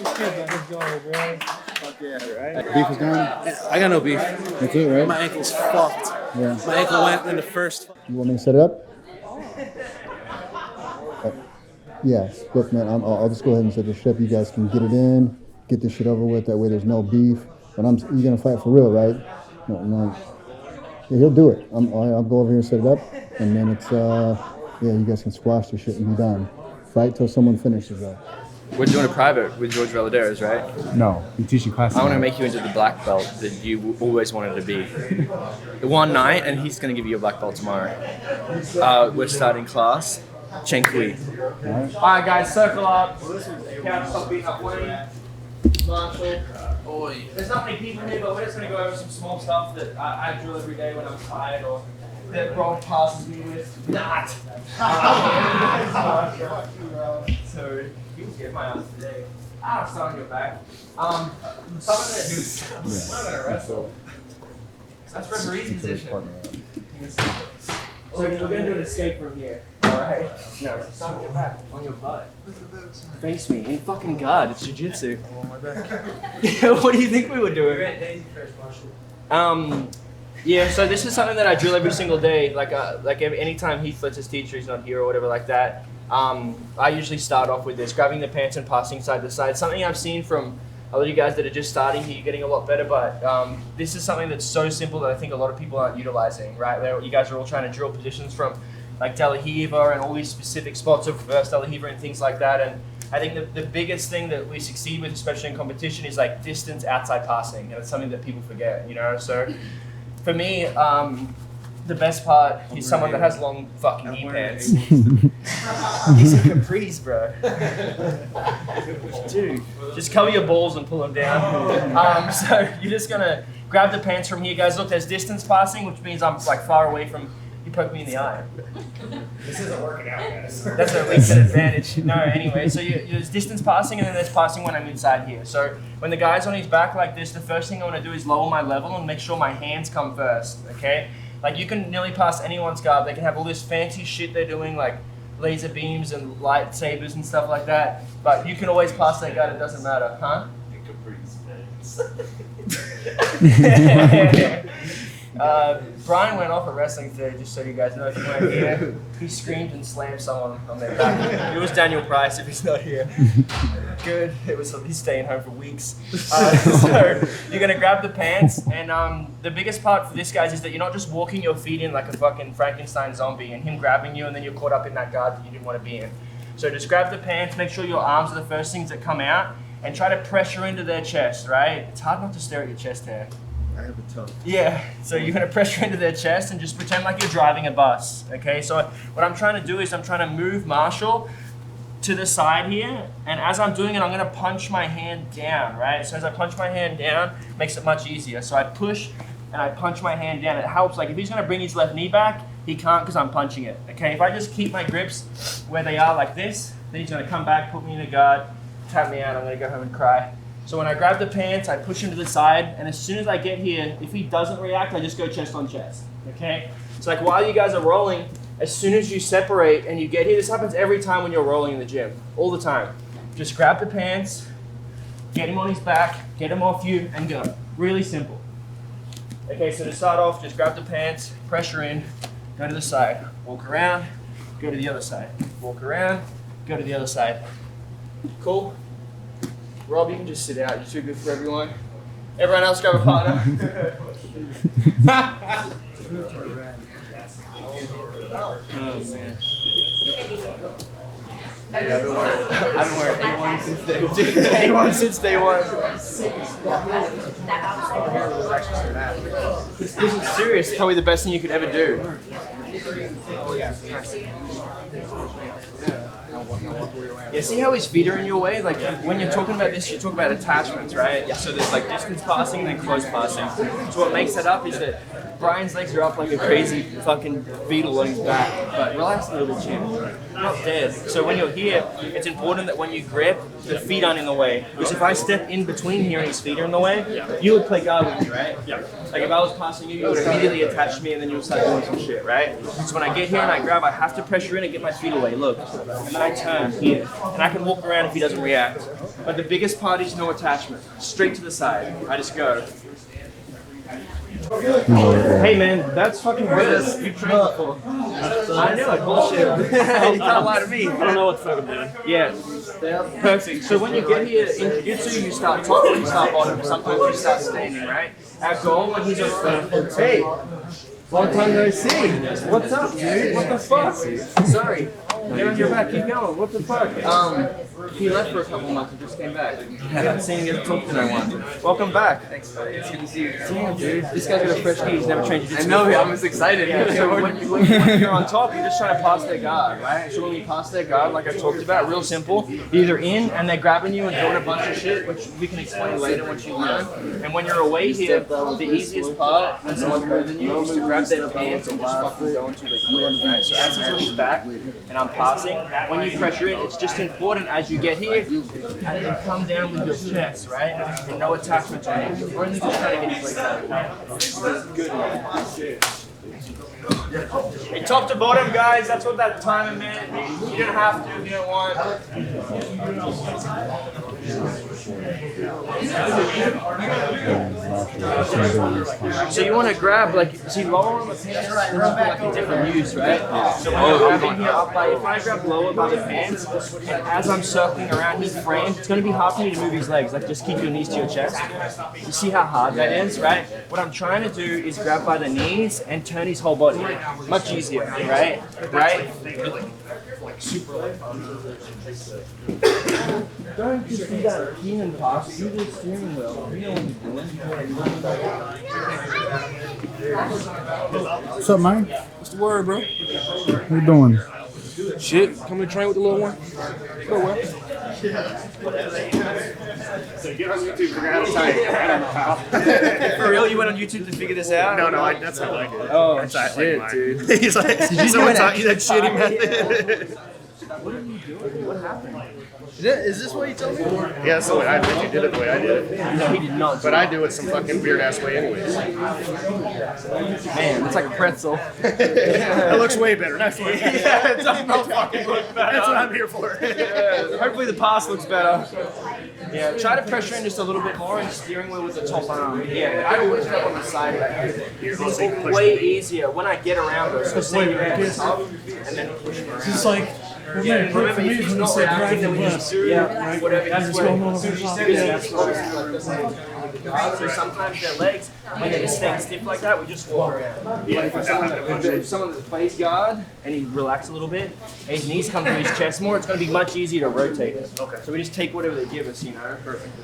Let's go, bro. Fuck yeah, right? Beef is gone? I got no beef. That's it, right? My ankle's fucked. Yeah. My ankle went in the first. You want me to set it up? Yes, man. I'll just go ahead and set the ship. You guys can get it in, get this shit over with. That way there's no beef. But you're gonna fight for real, right? No. Yeah, he'll do it. I'll go over here and set it up, and then it's you guys can squash this shit and be done. Fight till someone finishes though. We're doing a private with George Valadares, right? No, you teaching class. I want to make you into the black belt that you always wanted to be. One night, and he's going to give you a black belt tomorrow. We're starting class. Chen Kui. All right, guys, circle up. Count, stop beating up Wayne. Marshall. Oi. There's not many people here, but we're just going to go over some small stuff that I drill every day when I'm tired or that Rob passes me with. Not. So you can get my ass today. I'm starting your back. Something that dudes. I'm going to wrestle. That's referee's position. So we're going to do an escape from here. Alright? No, it's on your back, on your butt. Face me, in fucking God, it's Jiu Jitsu. What do you think we were doing? Yeah, so this is something that I drill every single day. Like anytime Heath lets his teacher, he's not here or whatever like that. I usually start off with this, grabbing the pants and passing side to side. Something I've seen from a lot of you guys that are just starting here, you're getting a lot better, but this is something that's so simple that I think a lot of people aren't utilizing, right? You guys are all trying to drill positions from like De La Hiva and all these specific spots of reverse De La Hiva and things like that. And I think the biggest thing that we succeed with, especially in competition, is like distance outside passing. And it's something that people forget, you know? So for me, the best part is someone that has long fucking knee pants. These are capris, bro. Dude, just cover your balls and pull them down. So you're just gonna grab the pants from here, guys. Look, there's distance passing, which means I'm like far away from. You poke me in the eye. This isn't working out, guys. That's a LinkedIn advantage. No, anyway, so there's distance passing and then there's passing when I'm inside here. So when the guy's on his back like this, the first thing I want to do is lower my level and make sure my hands come first, okay? Like you can nearly pass anyone's guard. They can have all this fancy shit they're doing, like laser beams and lightsabers and stuff like that. But you can always pass that guard, it doesn't matter, huh? Brian went off at wrestling today, just so you guys know if you weren't here. He screamed and slammed someone on their back. It was Daniel Price if he's not here. Good. He's staying home for weeks. So you're going to grab the pants, and the biggest part for this, guys, is that you're not just walking your feet in like a fucking Frankenstein zombie and him grabbing you and then you're caught up in that guard that you didn't want to be in. So just grab the pants, make sure your arms are the first things that come out, and try to pressure into their chest, right? It's hard not to stare at your chest hair. I have a tongue. Yeah, so you're going to pressure into their chest and just pretend like you're driving a bus, okay? So what I'm trying to do is I'm trying to move Marshall to the side here, and as I'm doing it, I'm going to punch my hand down, right? So as I punch my hand down, it makes it much easier. So I push and I punch my hand down. It helps. Like if he's going to bring his left knee back, he can't because I'm punching it, okay? If I just keep my grips where they are like this, then he's going to come back, put me in a guard, tap me out, I'm going to go home and cry. So when I grab the pants, I push him to the side, and as soon as I get here, if he doesn't react, I just go chest on chest, okay? So like while you guys are rolling, as soon as you separate and you get here, this happens every time when you're rolling in the gym, all the time. Just grab the pants, get him on his back, get him off you, and go. Really simple. Okay, so to start off, just grab the pants, pressure in, go to the side, walk around, go to the other side, walk around, go to the other side. Cool? Rob, you can just sit out. You're too good for everyone. Everyone else grab a partner. Oh, man. I've been wearing A1 since day one. A1 since day one. This is serious. It's probably the best thing you could ever do. Yeah, see how his feet are in your way? Like when you're talking about this, you talk about attachments, right? So there's like distance passing and then close passing. So what makes that up is that Brian's legs are up like a crazy fucking beetle on his back. But relax a little bit, Jim. You're not dead. So when you're here, it's important that when you grip, the feet aren't in the way. Because if I step in between here and his feet are in the way, you would play guard with me, right? Yeah. Like if I was passing you, you would immediately attach me and then you would start doing some shit, right? So when I get here and I grab, I have to pressure in and get my feet away, look. And then I turn here. And I can walk around if he doesn't react. But the biggest part is no attachment. Straight to the side. I just go. Hey man, that's fucking weird. You trained before. I know it, bullshit. You can't lie to me. I don't know what the fuck I'm doing. Yeah. Perfect. So when you get here in Jiu-Jitsu, you start top or you start bottom. Sometimes you start standing, right? Our goal when he's on hey, long time no see. What's up, dude? What the fuck? Sorry. Get on your back, keep going. What the fuck? He left for a couple months and just came back. Haven't seen him get talked to no one. Welcome back. Thanks, buddy. It's good to see you. Damn, dude. This guy's got a fresh key. He's never trained jiu-jitsu. I know, I'm just excited. Yeah, so when you're on top, you're just trying to pass their guard, right? So when you pass their guard, like I talked about, real simple, you're either in and they're grabbing you and doing a bunch of shit, which we can explain later once you learn. And when you're away here, the easiest part when someone's better than you is to grab their pants and just fucking go into the heels, right? So as he pushes back and I'm passing, when you pressure in, it's just important as you get here, and then come down with your chest, right? And no attachment to it. You're only just trying to get his legs out. Good, man. Hey, top to bottom, guys. That's what that timer meant. You don't have to if you don't want. So you want to grab, like, see, lower on the pants, this is like a different use, right? So when you're grabbing here up by, if I grab lower by the pants, and as I'm circling around his frame, it's going to be hard for me to move his legs. Like, just keep your knees to your chest. You see how hard that is, right? What I'm trying to do is grab by the knees and turn his whole body. Much easier, right? Right? Don't just do that key and pass, do the steering wheel. You know what you're doing. What's up, man? What's the word, bro? What you doing? Shit, coming to train with the little one. Go well. So get on YouTube, figure out how to For real, you went on YouTube to figure this out? No, that's how I did it. Oh, That's how I shit, like dude. He's like, someone taught you that shitty method. What are you doing? What happened? Is this what you told me? Yeah, so I bet you did it the way I did it. No, he did not. But I do it some fucking weird ass way anyways. Man, it's like a pretzel. It looks way better. That's what Yeah, it does not fucking look better. That's what I'm here for. Yeah, hopefully the pass looks better. Yeah, try to pressure in just a little bit more and steering wheel with the top arm. Yeah, I always grab on the side back here. It's way easier when I get around those. Because then you're at the top and then push them around. It's like, Yeah, remember, if he's not reacting, then we just whatever he's wearing. So sometimes their legs, when they're staying stiff like that, we just walk around. Like for someone that plays guard and he relaxes a little bit, and his knees come to his chest more, it's going to be much easier to rotate it. Okay. So we just take whatever they give us, you know. Perfect.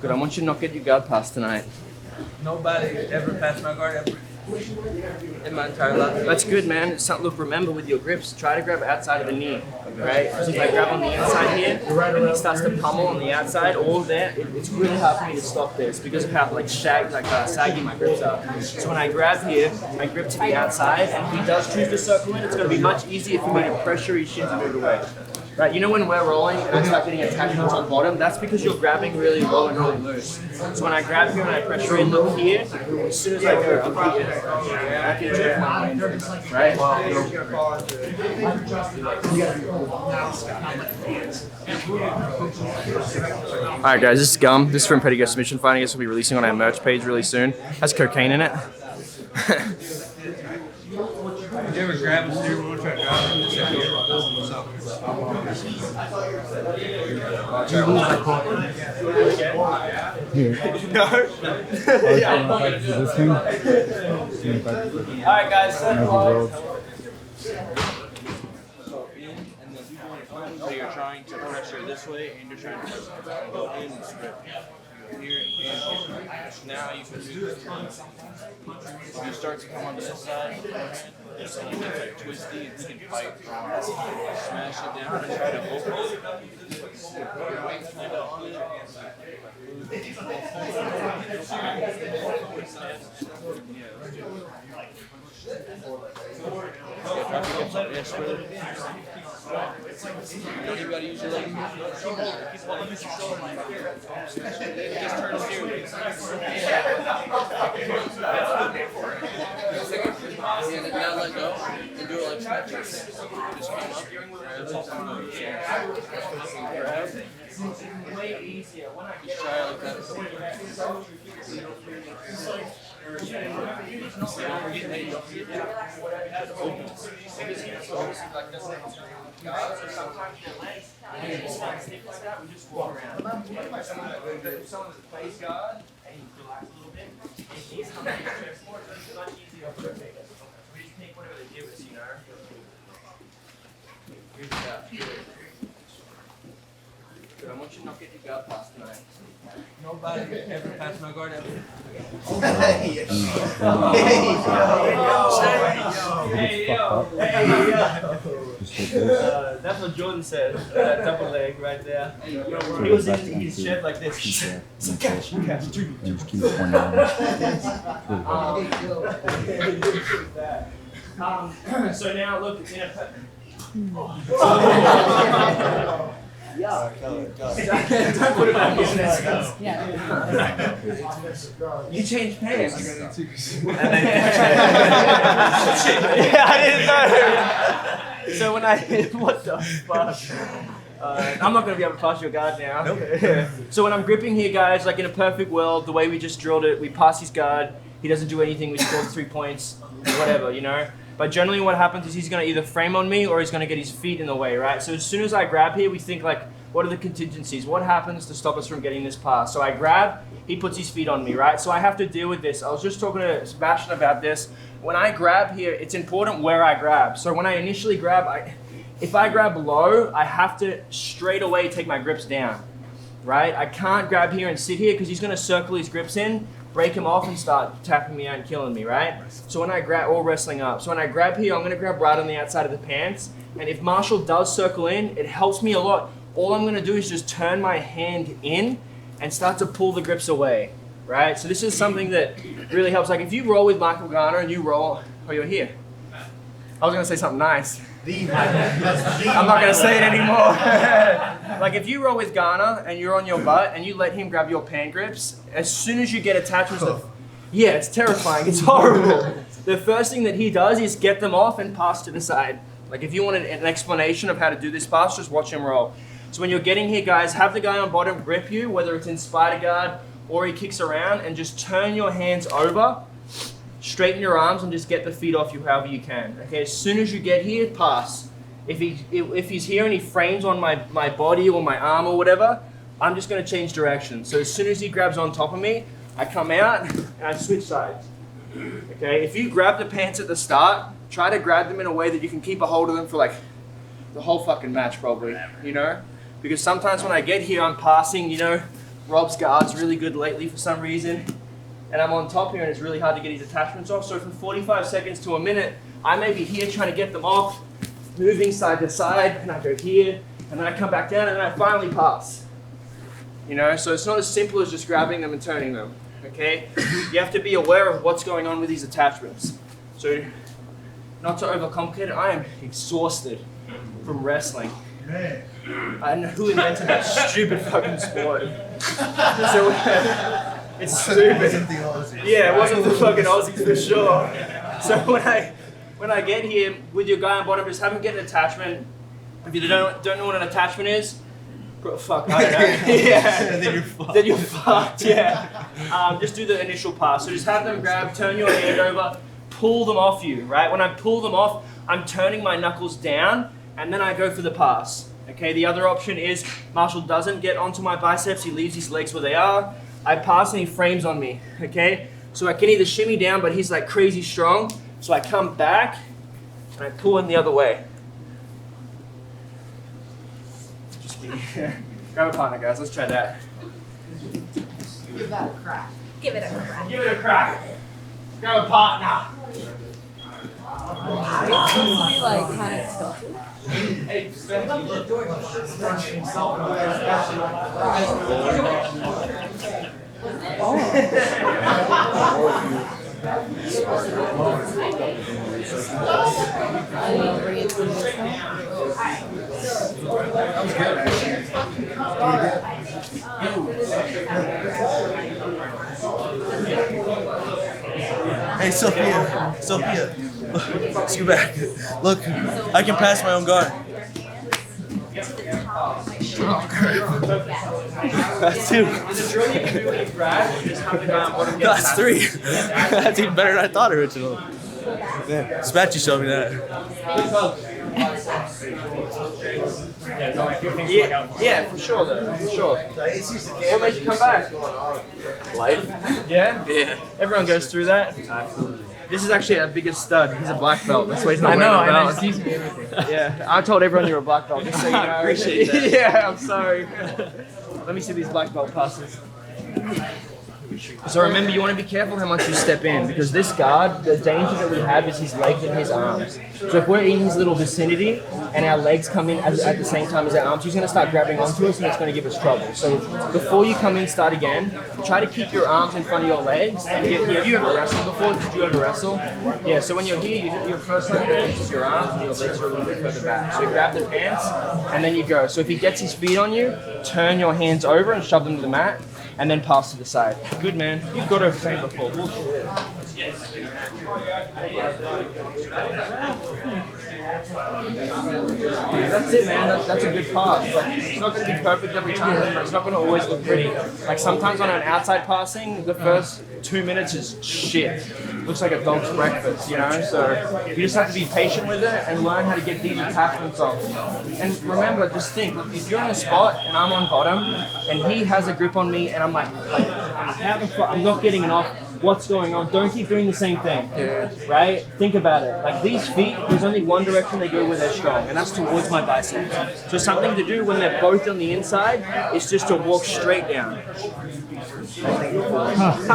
Good. I want you to not get your guard pass tonight. Nobody ever passed my guard ever. In my entire life. That's good, man. It's something, look, remember with your grips, try to grab outside of the knee, right? Because if I grab on the inside here, and he starts to pummel on the outside, all there, it's really hard for me to stop there. It's because of how saggy my grips are. So when I grab here, I grip to the outside, and if he does choose to circle in, it's going to be much easier for me to pressure his shins and move away. Right, you know when we're rolling and I start getting attachments on bottom, that's because you're grabbing really low and really loose. So when I grab here and I pressure in, look here, as soon as I go up here, I can jerk my hand, right? Alright guys, this is gum. This is from Pedigo Submission Fighting. This will be releasing on our merch page really soon. Has cocaine in it. Did you ever grab a steering wheel, try to drive it? Here. No. This thing? Alright guys, As a road. So you're trying to pressure this way and you're trying to go in and strip. here and here. Now you can do this. When you start to come on this side, it's a little bit twisty. You can fight from smash it down and try to open it. Put your weight kind of on it. You don't even gotta use your legs. Keep holding your shoulder. Just turn sideways. And now let go and do it like Spatchy. Just come up, grab. Way easier. Just try it like that. I want you to not get your gut past tonight. Nobody ever passed my guard ever. That's what Jordan said. That double leg right there. He was in his shed like this. Catch. Just keep pointing at So now look, in a don't put it back in there. You changed pants. Yeah, I didn't know. So when what the fuck? I'm not going to be able to pass your guard now. So when I'm gripping here, guys, like in a perfect world, the way we just drilled it, we pass his guard, he doesn't do anything, we scored 3 points, whatever, you know? But generally what happens is he's going to either frame on me or he's going to get his feet in the way, right? So as soon as I grab here, we think like, what are the contingencies? What happens to stop us from getting this pass? So I grab, he puts his feet on me, right? So I have to deal with this. I was just talking to Sebastian about this. When I grab here, it's important where I grab. So when I initially grab, if I grab low, I have to straight away take my grips down, right? I can't grab here and sit here because he's going to circle his grips in, break him off and start tapping me out and killing me, right? So when I grab, or wrestling up. So when I grab here, I'm going to grab right on the outside of the pants. And if Marshall does circle in, it helps me a lot. All I'm going to do is just turn my hand in and start to pull the grips away, right? So this is something that really helps. Like if you roll with Michael Garner and you roll, oh, you're here. I was going to say something nice. I'm not going to say it anymore. Like if you roll with Garner and you're on your butt and you let him grab your pan grips, as soon as you get attachments of, yeah, it's terrifying, it's horrible. The first thing that he does is get them off and pass to the side. Like if you want an explanation of how to do this pass, just watch him roll. So when you're getting here, guys, have the guy on bottom grip you, whether it's in spider guard or he kicks around, and just turn your hands over, straighten your arms, and just get the feet off you however you can. Okay, as soon as you get here, pass. If he's here and he frames on my body or my arm or whatever, I'm just going to change direction. So as soon as he grabs on top of me, I come out and I switch sides. Okay, if you grab the pants at the start, try to grab them in a way that you can keep a hold of them for like the whole fucking match probably, you know? Because sometimes when I get here, I'm passing, you know, Rob's guard's really good lately for some reason, and I'm on top here and it's really hard to get his attachments off. So for 45 seconds to a minute, I may be here trying to get them off, moving side to side, and I go here, and then I come back down and then I finally pass. You know, so it's not as simple as just grabbing them and turning them, okay? You have to be aware of what's going on with these attachments. So not to overcomplicate it, I am exhausted from wrestling. Man. I don't know who invented that stupid fucking sport. So it's stupid. It wasn't the Aussies. Yeah, it wasn't the fucking Aussies for sure. So when I get here with your guy on bottom, just have him get an attachment. If you don't know what an attachment is, fuck, I don't know. Yeah. Then you're fucked. Then you're fucked, yeah. Just do the initial pass. So just have them grab, turn your hand over, pull them off you, right? When I pull them off, I'm turning my knuckles down, and then I go for the pass. Okay, the other option is Marshall doesn't get onto my biceps, he leaves his legs where they are. I pass and he frames on me, okay? So I can either shimmy down, but he's like crazy strong. So I come back and I pull him the other way. Just grab a partner, guys, let's try that. Give that a crack. Give it a crack. Give it a crack. Go, partner. It's supposed to be like kind of tilted. Bring it to this side. Hey, Sophia. Scoot back. Look, I can pass my own guard. That's two. That's three. That's even better than I thought originally. Man, Spatchy showed me that. Yeah, for sure though, for sure. What made you come back? Life? Yeah? Yeah. Everyone goes through that. This is actually our biggest stud. He's a black belt. That's why he's not I know, wearing a I know. belt. He's teaching me everything. Yeah, I told everyone you're a black belt. Just so you know. I appreciate that. Yeah, I'm sorry. Let me see these black belt passes. So remember, you want to be careful how much you step in, because this guard, the danger that we have is his legs and his arms. So if we're in his little vicinity and our legs come in at the same time as our arms, he's going to start grabbing onto us and it's going to give us trouble. So before you come in, start again, try to keep your arms in front of your legs. And have you ever wrestled before? Did you ever wrestle? Yeah, so when you're here, your first leg is your arms and your legs are a little bit further back. So you grab the pants and then you go. So if he gets his feet on you, turn your hands over and shove them to the mat. And then pass to the side. Good, man. You've got to have trained before. Bullshit. That's it, man. That's a good pass. Like, it's not going to be perfect every time. It's not going to always look pretty. Like sometimes on an outside passing, the first 2 minutes is shit. Looks like a dog's breakfast, you know? So you just have to be patient with it and learn how to get these attachments off. And remember, just think, look, if you're in a spot and I'm on bottom and he has a grip on me and I'm like I'm not getting it off, what's going on? Don't keep doing the same thing, right? Think about it. Like these feet, there's only one direction they go when they're strong, and that's towards my biceps. So something to do when they're both on the inside is just to walk straight down. You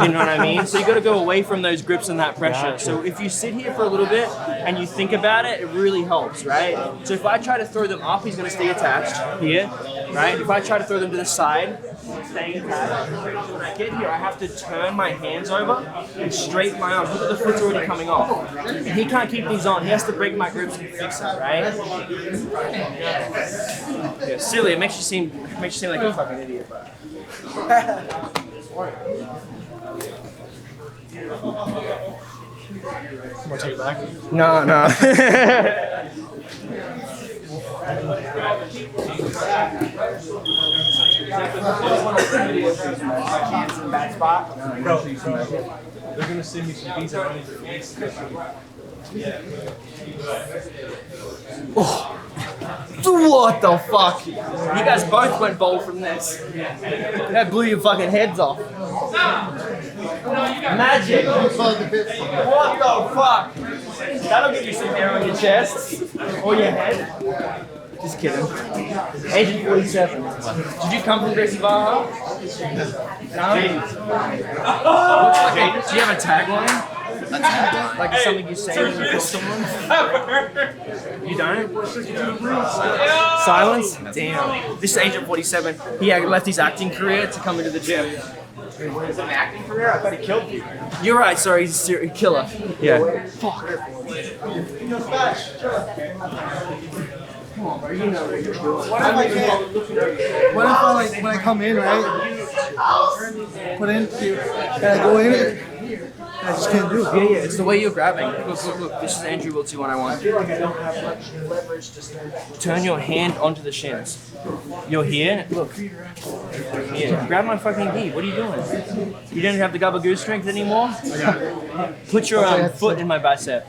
know what I mean? So you got to go away from those grips and that pressure. So if you sit here for a little bit and you think about it, it really helps, right? So if I try to throw them up, he's going to stay attached here, right? If I try to throw them to the side, staying attached. So when I get here, I have to turn my hands over and straighten my arms. Look at the foot's already coming off. And he can't keep these on. He has to break my grips and fix it, right? Yeah, silly. It makes you seem like a fucking idiot, but. Want to take it back? No. Bro, they're gonna send me some visa money for these. What the fuck? You guys both went bold from this. That blew your fucking heads off. Magic! What the fuck? That'll give you some hair on your chest. Or your head. Just kidding. Agent 47. Did you come from Gracie Baja? No? Do you have a tagline? A tagline? Like something you say when you kill someone? You don't? Silence? Damn. This is Agent 47. He left his acting career to come into the gym. Is it an acting career? I thought he killed people. You're right, sorry, he's a serial killer. Yeah. Fuck. Come on, bro, you know what you're doing. What if when I come in, right? Put in, can I go in it? I just can't do it. Yeah, it's the way you're grabbing. Look. This is Andrew Will 2-1-1. You don't have much leverage, just turn your hand onto the shins. You're here, look. Yeah, grab my fucking knee. What are you doing? You don't have the gabagoo strength anymore? Put your foot in my bicep.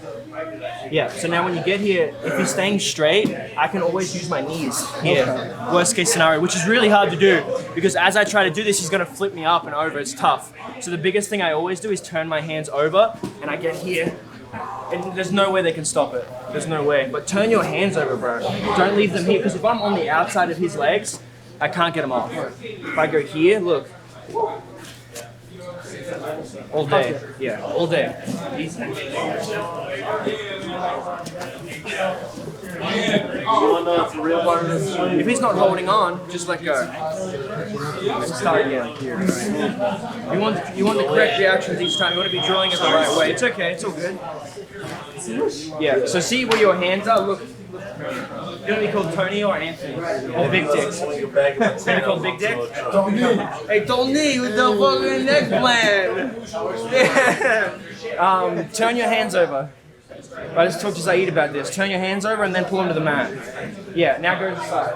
Yeah, so now when you get here, if you're staying straight, I can always use my knees here. Worst case scenario, which is really hard to do because as I try to do this, he's gonna flip me up and over. It's tough. So the biggest thing I always do is turn my hands over and I get here. And there's no way they can stop it. There's no way. But turn your hands over, bro. Don't leave them here because if I'm on the outside of his legs, I can't get them off. If I go here, look. All day. Yeah, all day. Easy. If he's not holding on, just let go. Let's start again. You want the correct reactions each time. You want to be drilling it the right way. It's okay. It's all good. Yeah. So see where your hands are. Look. You want to be called Tony or Anthony? Or Big Dick? You want to be called Big Dick? Hey, Tony with the fucking eggplant. Turn your hands over. I just talked to Zaid about this. Turn your hands over and then pull them to the mat. Yeah, now go to the side.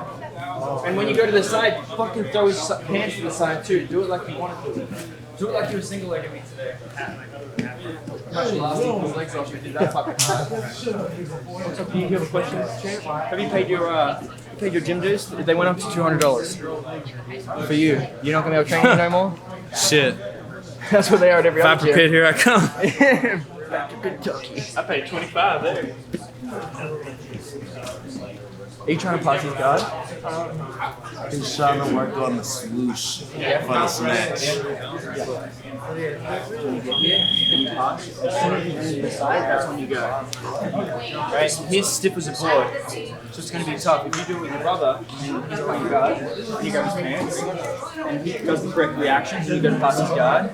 And when you go to the side, fucking throw his hands to the side too. Do it like you wanted to. Do it like you were single-legged me today. Actually, last week his legs off, we did that fucking hard. What's up, do you have a question, champ? Have you paid your gym dues? They went up to $200. For you. You're not gonna be able to train me no more? Shit. That's what they are at every If I other gym. prepared, here I come. Back to Kentucky. I paid 25 there. Are you trying to pass his guard? He's trying to work on the swoosh for the snatch. Can you pass? As soon as you enter the side, that's when you go. Right? He's stiff as a board. So it's going to be tough. If you do it with your brother, and he's playing guard, and you grab his pants, and he does the correct reactions, and you go to pass his guard.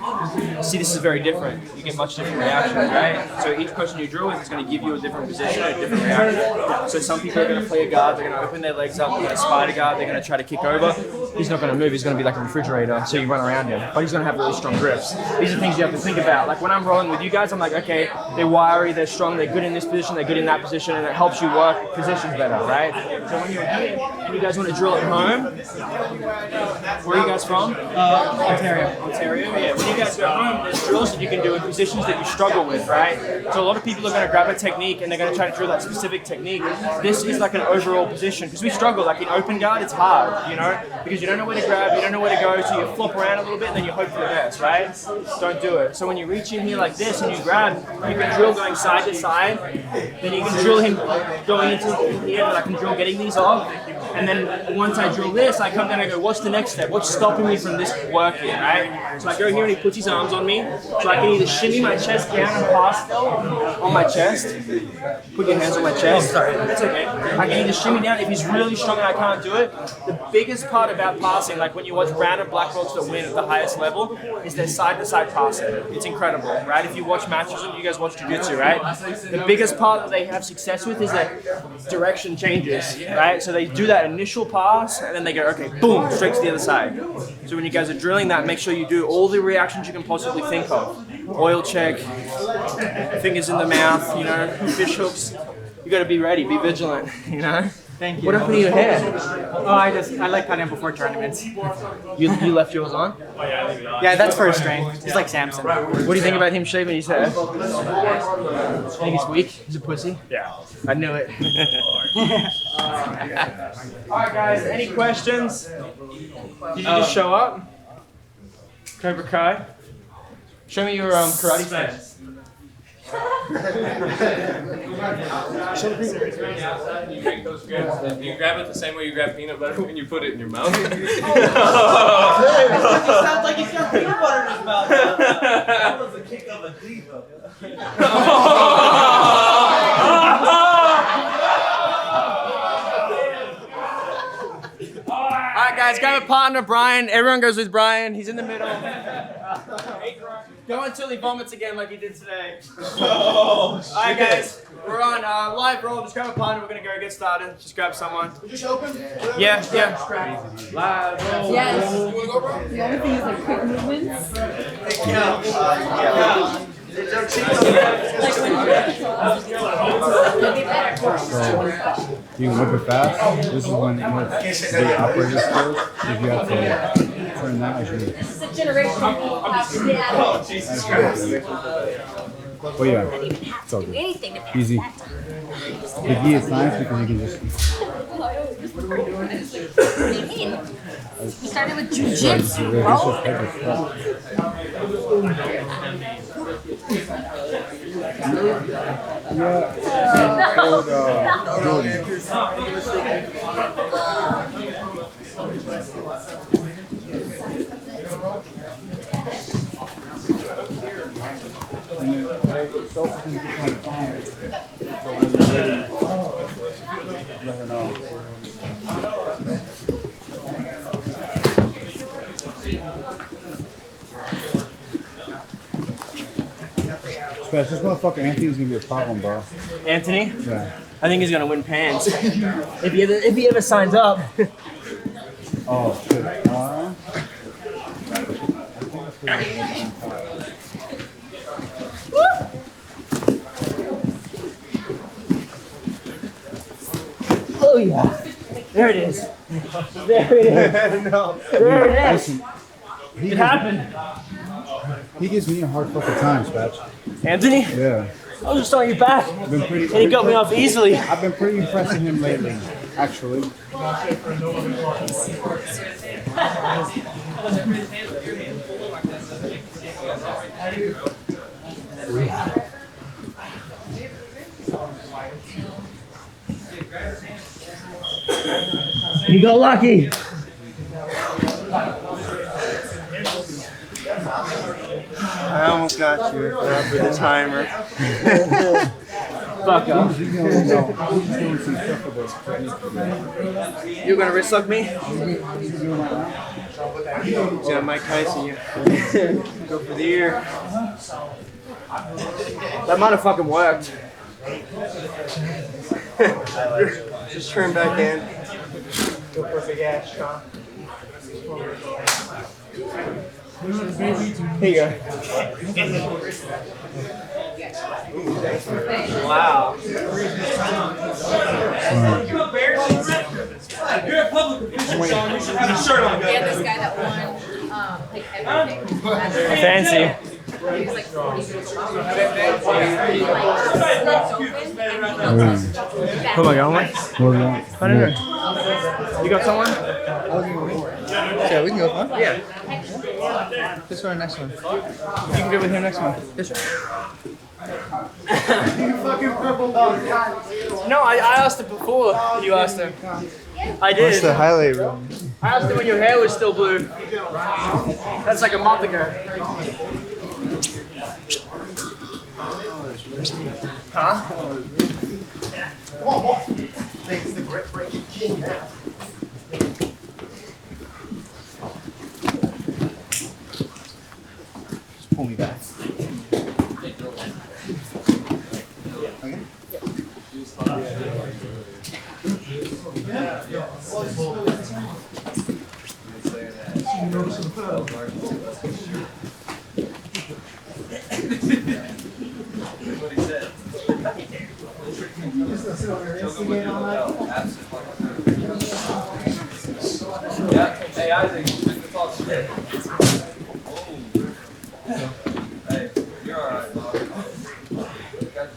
See, this is very different. You get much different reactions, right? So each person you drill with is going to give you a different position, a different reaction. So some people are going to play a guard, they're going to open their legs up, they're going to spider guard, they're going to try to kick over. He's not going to move, he's going to be like a refrigerator, so you run around him. But he's going to have really strong grips. These are things you have to think about. Like when I'm rolling with you guys, I'm like, okay, they're wiry, they're strong, they're good in this position, they're good in that position, and it helps you work positions better, right? So when you're here and you guys want to drill at home, where are you guys from? Ontario. Ontario, yeah. When you guys go home, there's drills that you can do in positions that you struggle with, right? So a lot of people are going to grab a technique and they're going to try to drill that specific technique. This is like an overall position because we struggle. Like in open guard, it's hard, you know, because you don't know where to grab, you don't know where to go, so you flop around a little bit and then you hope for the best, right? Don't do it. So when you reach in here like this and you grab, you can drill going side to side, then you can drill him going into here, and I can drill getting these off, and then once I drill this, I come down and I go, what's the next step? What's stopping me from this working, right? So I go here and he puts his arms on me, so I can either shimmy my chest down and pass on my chest. Put your hands on my chest. Sorry, that's okay. I can either shimmy down if he's really strong and I can't do it. The biggest part about passing, like when you watch brown and black belts that win at the highest level, is their side-to-side passing. It's incredible, right? If you watch matches, you guys watch Jiu Jitsu, right? The biggest part that they have success with is that direction changes, right? So they do that initial pass and then they go, okay, boom, straight to the other side. So when you guys are drilling that, make sure you do all the reactions you can possibly think of. Oil check, fingers in the mouth, you know, fish hooks. You gotta be ready, be vigilant, you know? Thank you. What happened to your hair? Oh, I like cutting before tournaments. You left yours on? Yeah, that's for a strength. He's like Samson. What do you think about him shaving his hair? Think he's weak? He's a pussy? Yeah. I knew it. Alright guys, any questions? Did you just show up? Cobra Kai? Show me your karate stance. Do you grab it the same way you grab peanut butter when you put it in your mouth? It sounds like he's got peanut butter in his mouth. That was a kick of a diva. Alright guys, grab a partner, Brian. Everyone goes with Brian. He's in the middle. Go until he vomits again like he did today. Alright guys, we're on live roll. Just grab a partner. We're going to go get started. Just grab someone. Just open? Yeah. Live roll. Yes. The only thing is like quick movements. You can whip it fast. This is when the operator skills. If you have to turn that, This is a generational. oh, Jesus Christ. Oh yeah, it's all good. Anything to pass Easy. that time. The gi is nice because you can just. What do you mean? We started with Jiu Right, Jitsu, it's bro. just perfect stuff. Let her know. Spatch, this motherfucker Anthony's gonna be a problem, bro. Anthony? Yeah. I think he's gonna win pants. if he ever signs up. Oh, shit. Oh yeah. There it is. There it is. No. There it is. Listen, It happened. he gives me a hard fucking time, Spatch. Anthony? Yeah. I was just on your back. Been pretty, And he got me off easily. I've been pretty impressed with him lately, actually. You got lucky. I almost got you after the timer. Fuck off. You gonna wrist lock me? Yeah, Mike Tyson, you go for the ear. That might have fucking worked. Just turn back in. Go for a big ass shot. Here you go. Wow. You're a public official, Sean. You should have a shirt on. Yeah, this guy that won like everything. Fancy. He was like 40 years old. Who am I going with? I don't know. You got someone? Yeah, we can go, huh? Yeah. This one or next one? You can go with him next one. This one. No, I asked it before you asked him. I did. What's the highlight reel? I asked him when your hair was still blue. That's like a month ago. Huh? Just pull me back. Hey, Isaac, just to talk shit. Hey, you're alright, dog. Got you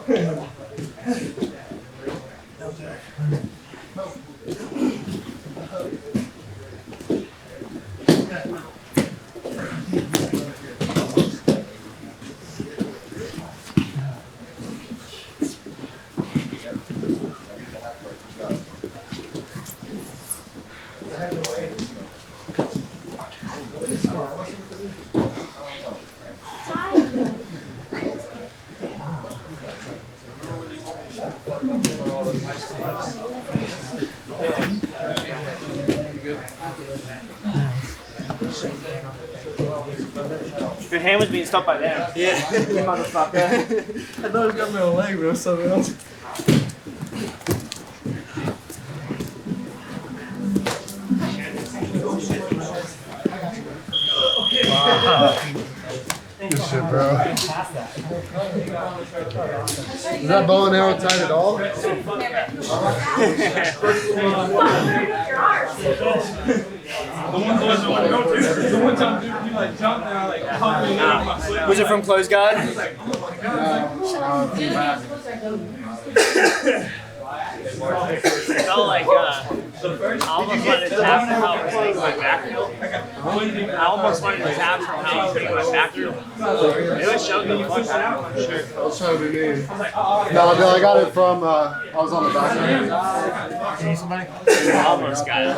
3 days. Your hand was being stopped by them. Yeah. You motherfucker. I thought it was got me on a leg, but it was something else. Good shit, bro. Is that bow and arrow tight at all? Was it from Close Guard? It felt like I almost wanted to tap from how I was taking my back heel. I almost wanted to tap from how I was taking my back heel. It was showing the fuck out, I'm sure. That's trying to be me. No, I got it from, I was on the back end. Almost got it.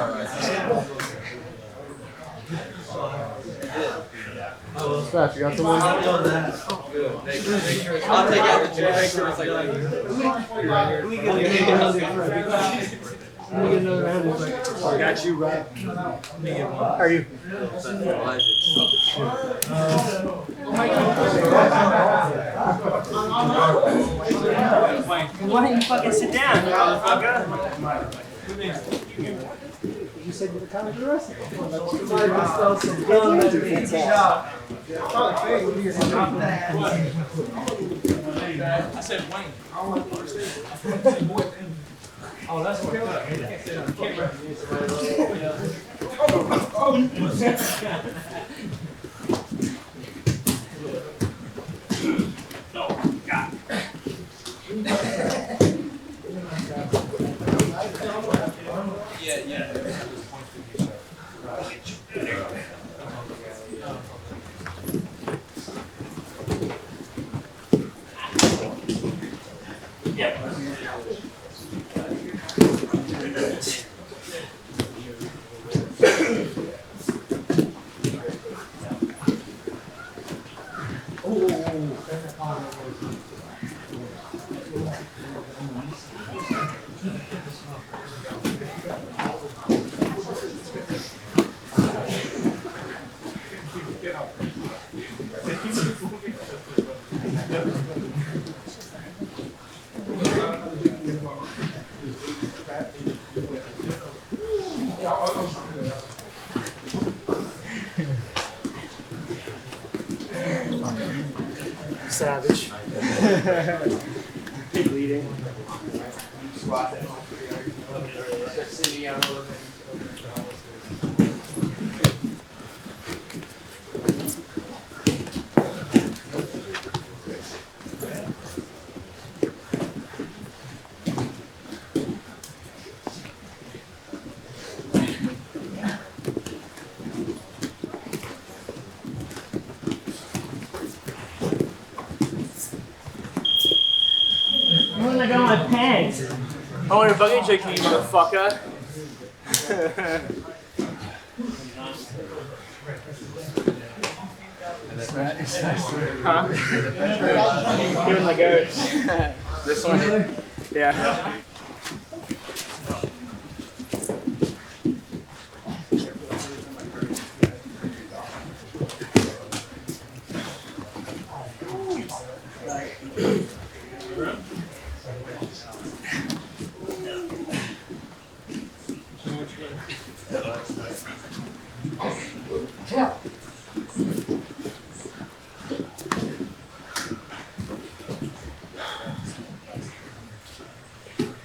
Spatch, you got someone? I'll take out the chair. Make sure it's like I got you right. How are you? Why don't you fucking sit down, you motherfucker? You said you were kind of interested. I said Wayne. Oh, that's okay. I can't say that on camera. Oh, God. Yeah. Savage. Bleeding. When I got my pants. I want to fucking check you, motherfucker. Huh? Doing my goats. This one? Yeah.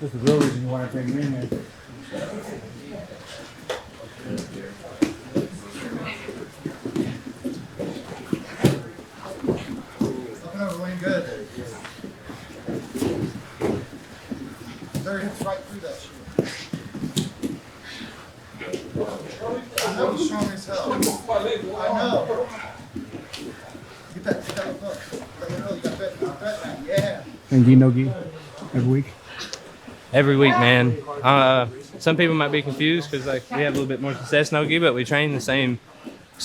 That's the real reason you want to bring me in there. Looking over Wayne good. There hits right through that shit. I know he's strong as hell. I know. Get that look. Let me know you got bet now. Yeah. And gi no gi every week. Every week, man. Some people might be confused because like we have a little bit more success no gi, but we train the same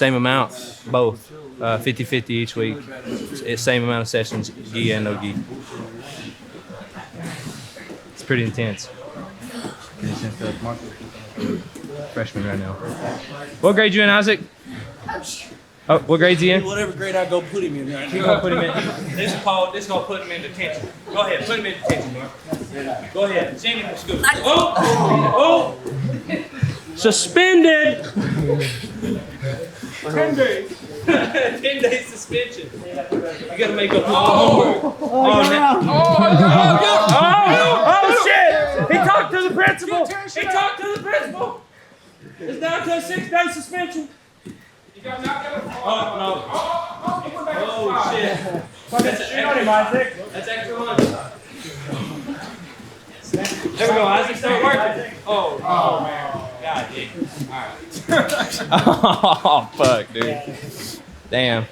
amount, both 50-50 each week. It's same amount of sessions, gi and no gi. It's pretty intense. Freshman right now. What grade you in, Isaac? Oh, what grade's he in? Whatever grade I go put him in right We're gonna put him in. This is called put him in detention. Go ahead, put him in detention, Mark. Go ahead. Send him to school. Oh! Suspended! 10 days. 10 days suspension. You gotta make up your homework. Oh, shit! He talked to the principal! He talked to the principal! It's down to a 6-day suspension. Oh, no. Oh, shit. That's extra lunch. There we go, Isaac. Start working. Oh, man. God, dang. Alright. Oh, fuck, dude. Damn.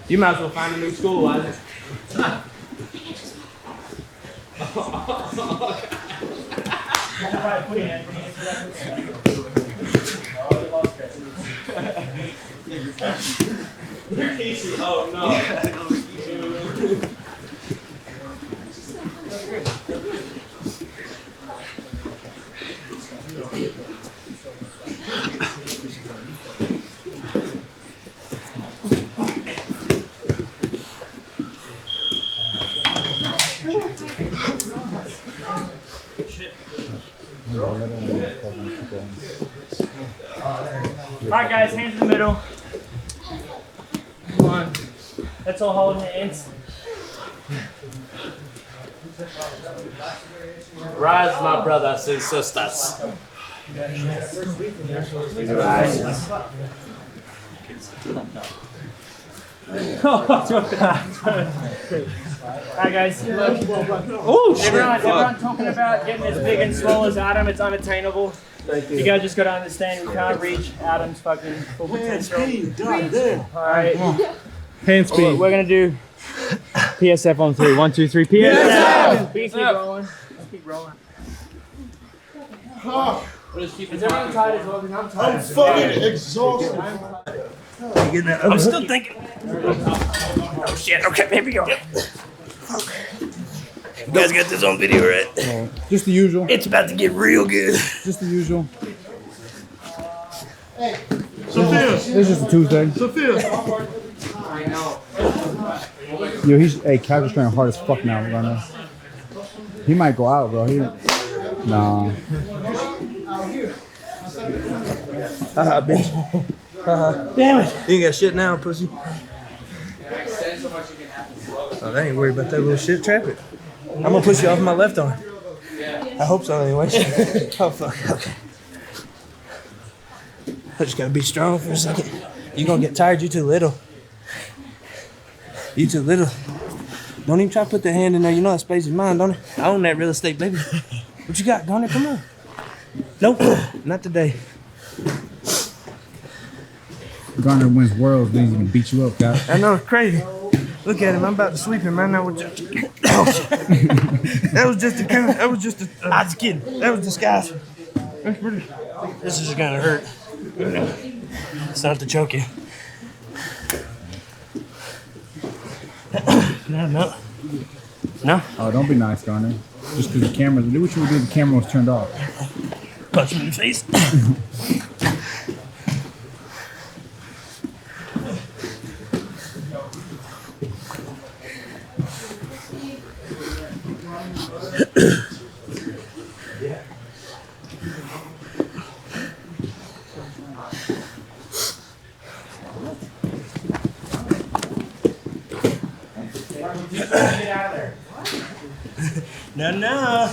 You might as well find a new school, Isaac. Oh no. Alright guys, hands in the middle. Come on. Let's all hold hands. Rise, my brothers and sisters. Alright guys, look. Everyone talking about getting as big and small as Adam, it's unattainable. You guys just gotta understand we can't reach Adam's fucking full potential. Alright. Hand speed. We're gonna do PSF on 3. 1, 2, 3. PSF! Keep rolling. Let's keep rolling. Is everyone tired as well? Because I'm tired. I'm fucking exhausted. I'm still thinking. Oh shit, okay, here we go. You guys got this on video, right? Just the usual. It's about to get real good. Just the usual. This is just a Tuesday. Yo, hey, Calgary's training hard as fuck now, right now. He might go out, bro. Nah. Haha, bitch. Haha. Damn it. You ain't got shit now, pussy. Oh, they ain't worried about that little shit. Trap it. I'm gonna push you off my left arm. I hope so, anyway. Oh, fuck. Okay. I just gotta be strong for a second. You gonna get tired. You too little. You too little. Don't even try to put the hand in there. You know that space is mine, don't it? I own that real estate, baby. What you got, Garner? Come on. Nope. Not today. Garner wins worlds, then he's gonna beat you up, guys. I know, it's crazy. Look at him. I'm about to sweep him right now. That was just a kind of, that was just a, I was kidding. That was disguise. This is gonna hurt. It's not to choke you. No. Oh, don't be nice, Garner. Just because the camera, do what you would do if the camera was turned off. Punch him in the face. No.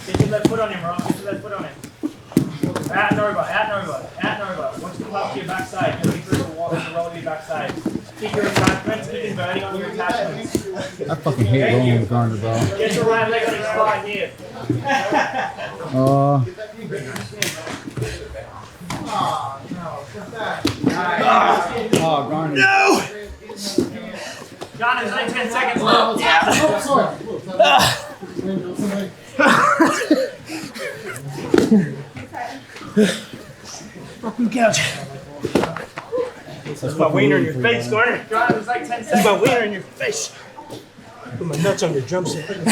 Get your left foot on him, Rob. Get your left foot on him. At and over. Once you come up to your backside, you'll be through the wall and roll to your backside. Keep your attachments, keep inverting on your attachments. I fucking hate rolling with Garner, bro. Get your right leg on his spine here. Oh, Garner. No! John, there's only 10 seconds left. Fucking couch. That's my wiener in your face, Garner. John, there's like 10 seconds. That's my wiener in your face. Put my nuts on your drum set. Don't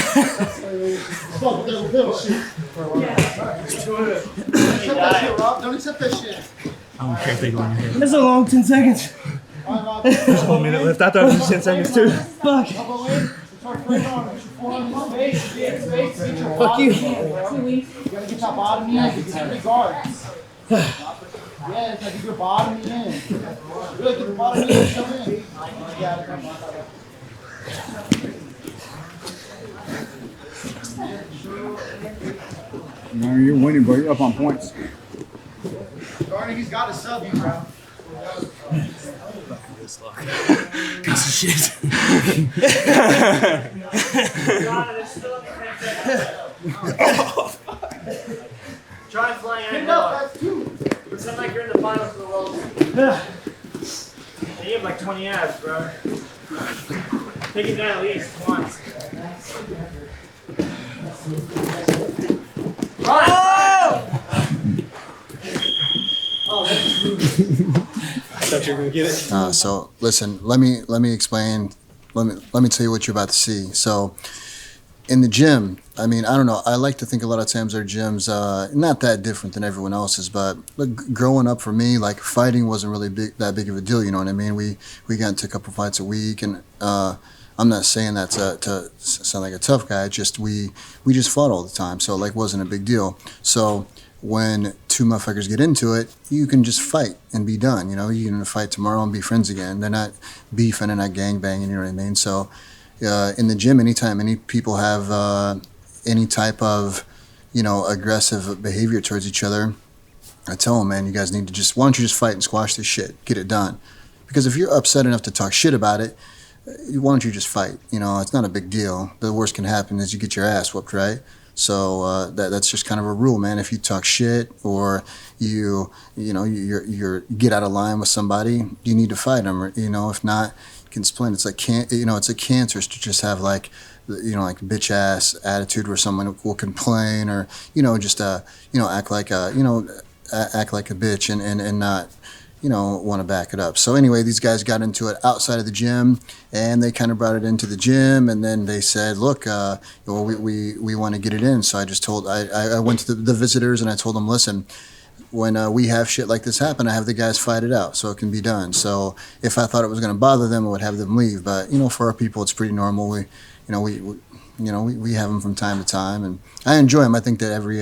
accept that shit. I don't care if they go in here. That's a long 10 seconds. There's a whole minute left. I thought it was 10 seconds too. Fuck. Fuck you. You gotta get that bottom in. It's three guards. Yeah, it's like get your bottom in. Really get the bottom in. Shove in. You got it. Garner, you're winning, bro. You're up on points. Garner, he's got to sub you, bro. Piece of shit. Try flying Pick and up, that's two. Pretend like you're in the finals for the world. You have like 20 abs, bro. Take it down at least once. Oh, that's thought you were gonna get it. So listen, let me explain. Let me tell you what you're about to see. So in the gym, I mean, I don't know. I like to think a lot of times our gyms not that different than everyone else's, but look, growing up for me, like fighting wasn't really that big of a deal. You know what I mean? We got into a couple fights a week, and I'm not saying that to sound like a tough guy. Just we just fought all the time, so it like wasn't a big deal. So when two motherfuckers get into it, you can just fight and be done. You know, you can fight tomorrow and be friends again. They're not beefing and not gangbanging. You know what I mean? So in the gym, anytime any people have any type of, you know, aggressive behavior towards each other, I tell them, man, you guys need to why don't you just fight and squash this shit, get it done. Because if you're upset enough to talk shit about it, why don't you just fight? You know, it's not a big deal. The worst can happen is you get your ass whooped, right? So that's just kind of a rule, man. If you talk shit or you get out of line with somebody, you need to fight them. Or, you know, if not, you can explain. It's like it's a cancer to just have like bitch ass attitude where someone will complain or just act like a bitch and not want to back it up. So anyway, these guys got into it outside of the gym, and they kind of brought it into the gym, and then they said, look, we want to get it in. So I went to the visitors, and I told them, listen, when we have shit like this happen, I have the guys fight it out so it can be done. So if I thought it was going to bother them, I would have them leave. But for our people, it's pretty normal. We have them from time to time, and I enjoy them. I think that every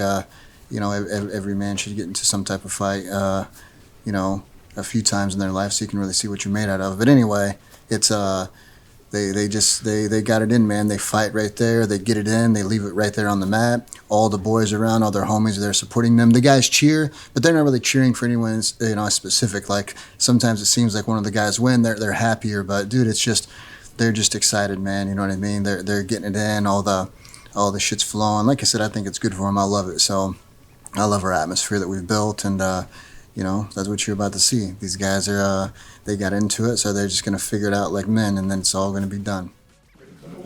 man should get into some type of fight, a few times in their life, so you can really see what you're made out of. But anyway, it's they got it in, man. They fight right there, they get it in, they leave it right there on the mat. All the boys around, all their homies are there supporting them. The guys cheer, but they're not really cheering for anyone specific. Like sometimes it seems like one of the guys win, they're happier, but dude, it's just they're just excited, man. You know what I mean? They're getting it in, all the shit's flowing. Like I said, I think it's good for them. I love it. So I love our atmosphere that we've built, and that's what you're about to see. These guys they got into it, so they're just going to figure it out like men, and then it's all going to be done.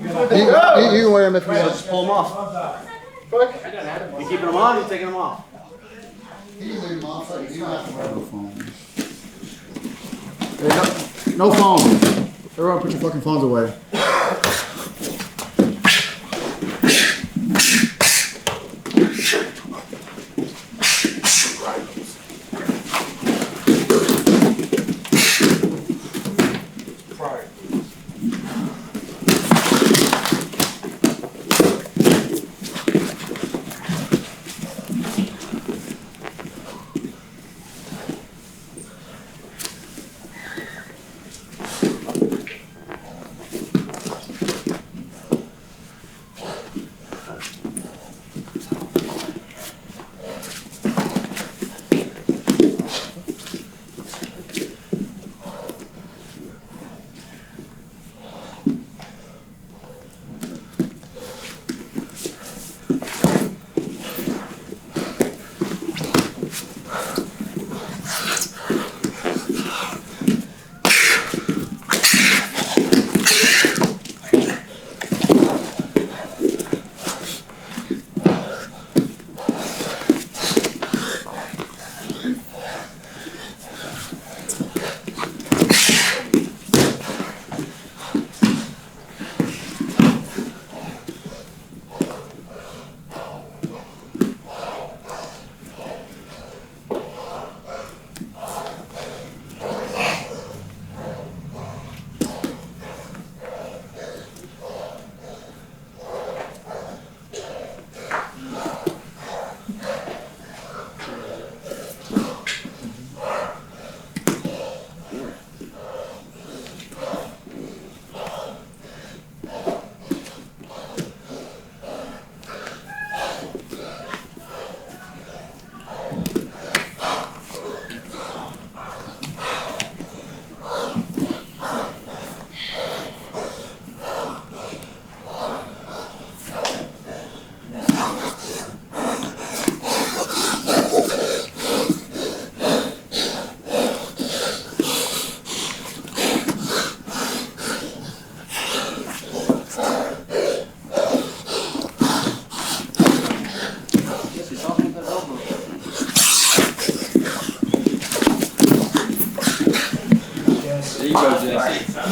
You can wear them if you want. Just pull them off. You keeping them on, you taking them off? You can leave them off. You don't have to wear no phone. Hey, no phone. Everyone put your fucking phones away.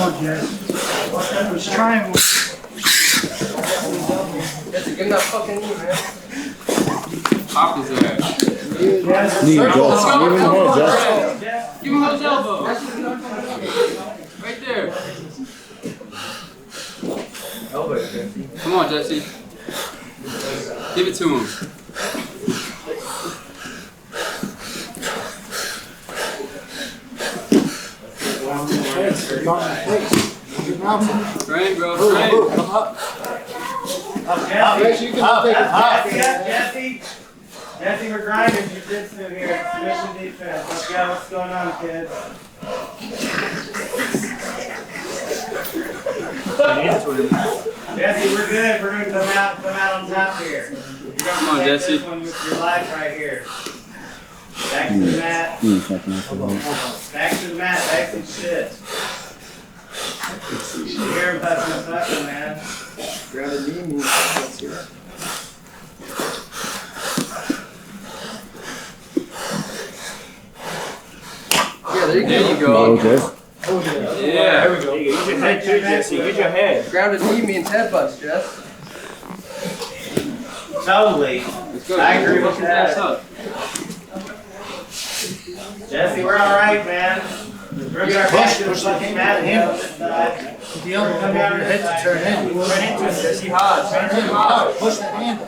on, Jess. Let's triangle. That's a good enough fucking knee, man. Pop his ass. Knee, Jess. Give him the head, Jess. Give him those elbows. Right there. Come on, Jesse. Give it to him. Train, bro. Train. Come up. Jesse, we're grinding Jiu Jitsu here. Submission defense. Let's go. What's going on, kids? Jesse, we're good. We're going to come out on top here. Come on, Jesse. This one with your life right here. Back to the mat. Back to the mat. Back some shit. You hear him fucking, man. Grab a knee, move. Yeah, there you go. Okay. Yeah. There we go. Use your head too, Jesse. Use your head. Grounded knee means headbutts, Jess. Totally. Let's go. I agree with Fucking ass that. up. Jesse, we're all right, man. We're gonna push the fucking mat and handle this side. The elbow come down your head to turn in. Run into it, Jesse. Hard. Run into it hard. Push that handle.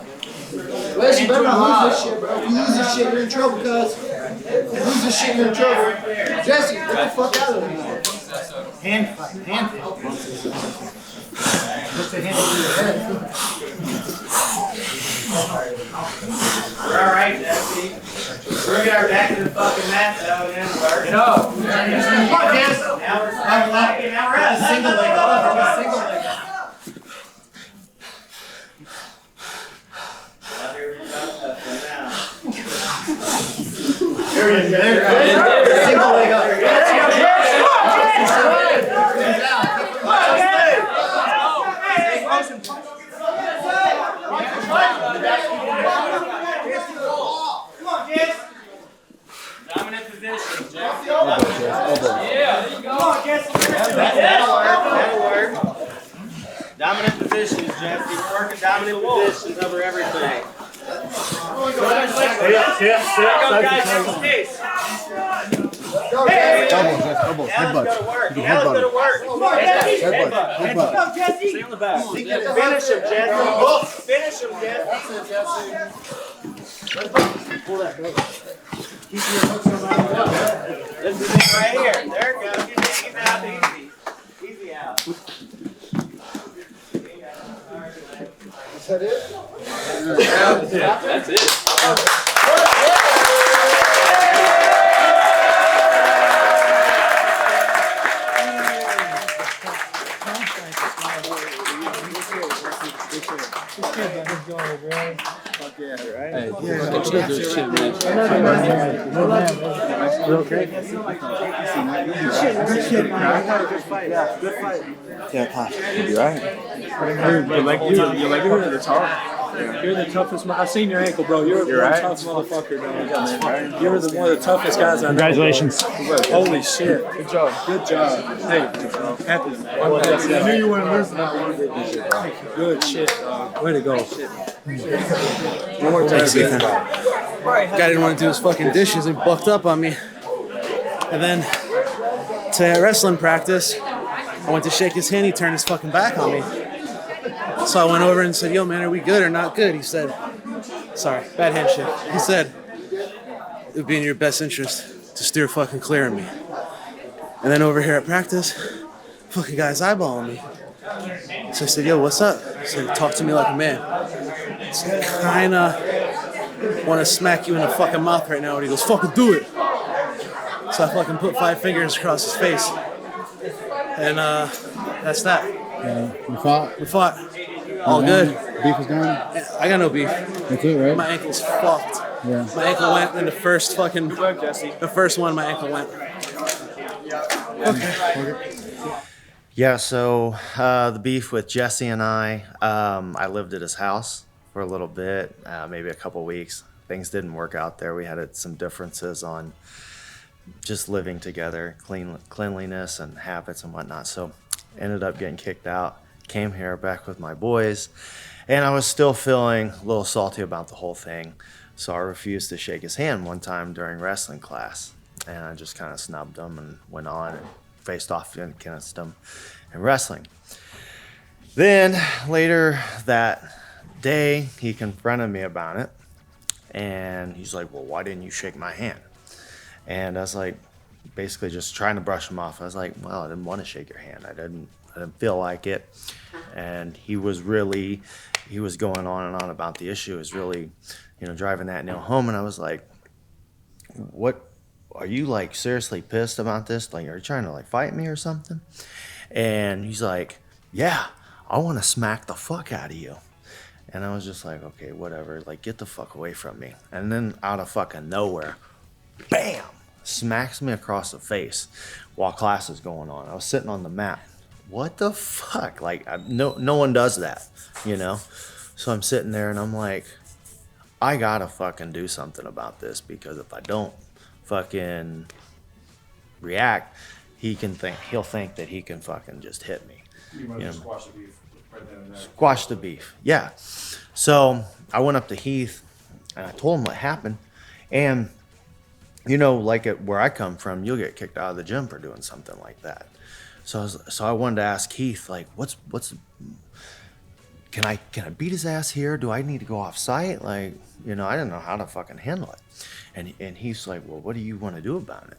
Wes, you better not lose this shit, bro. If you lose this shit, you're in trouble, cuz. If you lose this shit, you're in trouble. Jesse, get the fuck out of there. Hand fight, hand fight. Push the handle through your head. We're all right, Jesse. We're gonna get our back to the fucking mat though, and then work. Get up. Come on, Jess. Now we're at a single leg up. We're a single leg up. There it is. Single leg up. Dominant position, Jeff. Yeah, there you go. Come on, Jesse. That'll work. Dominant positions, Jesse. We're working dominant positions over everything. Elbows, headbutts. Now let's go to work. Come on, Jesse. Headbutt. Come on, Jesse. Stay on the back. Finish him, Jesse. Finish him, Jesse. That's it, Jesse. Pull that, bro. Keep your hooks on that. This is it right here. There it goes. Get out easy. Easy out. Is that it? That's it. You're the toughest. I've seen your ankle, bro. You're a tough motherfucker, man. You're one of the toughest guys I know. Congratulations. Holy shit. Good job. Good job. Hey, happy. I'm happy. I knew you wouldn't lose that one. Good shit, dog. Way to go. One more time. Guy didn't want to do his fucking dishes and bucked up on me. And then to wrestling practice, I went to shake his hand. He turned his fucking back on me. So I went over and said, "Yo, man, are we good or not good?" He said, "Sorry, bad handshake." He said, "It would be in your best interest to steer fucking clear of me." And then over here at practice, fucking guy's eyeballing me. So I said, "Yo, what's up?" He said, "Talk to me like a man." So I kinda want to smack you in the fucking mouth right now. And he goes, "Fucking do it." So I fucking put 5 fingers across his face. And that's that. You fought? We fought. All good. Beef is gone? I got no beef. That's it, right? My ankle's fucked. Yeah. My ankle went in the first fucking, the first one my ankle went. Yeah, so the beef with Jesse and I lived at his house for a little bit, maybe a couple weeks. Things didn't work out there. We had some differences on just living together, cleanliness and habits and whatnot. So ended up getting kicked out, came here back with my boys, and I was still feeling a little salty about the whole thing. So I refused to shake his hand one time during wrestling class. And I just kind of snubbed him and went on and faced off against him in wrestling. Then later that day, he confronted me about it. And he's like, well, why didn't you shake my hand? And I was like, basically just trying to brush him off. I was like, well, I didn't want to shake your hand. I didn't feel like it. And he was going on and on about the issue. It was really, driving that nail home. And I was like, what, are you like seriously pissed about this? Like, are you trying to like fight me or something? And he's like, yeah, I want to smack the fuck out of you. And I was just like, okay, whatever, like get the fuck away from me. And then out of fucking nowhere, bam, smacks me across the face while class is going on. I was sitting on the mat. What the fuck? Like, no one does that, So I'm sitting there and I'm like, I gotta fucking do something about this, because if I don't fucking react, he'll think that he can fucking just hit me. You might just squash the beef right then and there. Squash the beef, yeah. So I went up to Heath and I told him what happened. And like where I come from, you'll get kicked out of the gym for doing something like that. So I wanted to ask Heath, like, can I beat his ass here? Do I need to go off site? Like, I didn't know how to fucking handle it. And he's like, well, what do you want to do about it?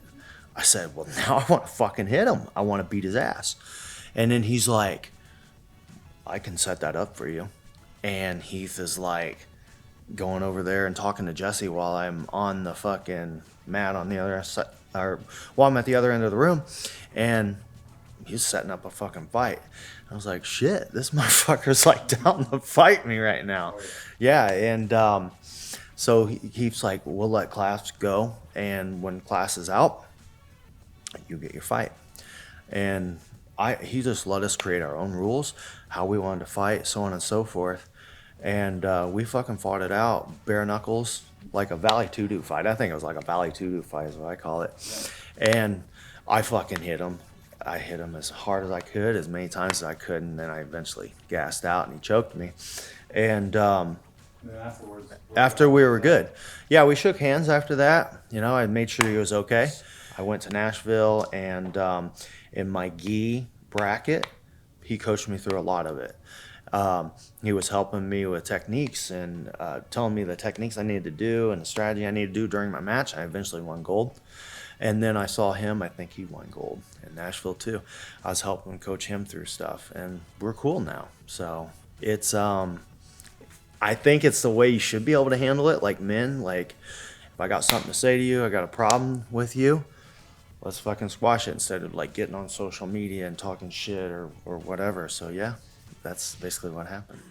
I said, well, now I want to fucking hit him. I want to beat his ass. And then he's like, I can set that up for you. And Heath is like going over there and talking to Jesse while I'm on the fucking mat on the other side, or while I'm at the other end of the room. And he's setting up a fucking fight. I was like, shit, this motherfucker's like down to fight me right now. Yeah, and so he's like, we'll let class go, and when class is out, you get your fight. And he just let us create our own rules, how we wanted to fight, so on and so forth. And we fucking fought it out, bare knuckles, like a Valley Tudu fight. I think it was like a Valley Tudu fight is what I call it. And I fucking hit him. I hit him as hard as I could, as many times as I could, and then I eventually gassed out and he choked me. And after we were good. Yeah, we shook hands after that. I made sure he was okay. I went to Nashville, and in my gi bracket, he coached me through a lot of it. He was helping me with techniques and telling me the techniques I needed to do and the strategy I needed to do during my match. I eventually won gold. And then I saw him, I think he won gold in Nashville too. I was helping coach him through stuff, and we're cool now. So it's, I think it's the way you should be able to handle it, like men. Like, if I got something to say to you, I got a problem with you, let's fucking squash it, instead of like getting on social media and talking shit or whatever. So yeah, that's basically what happened.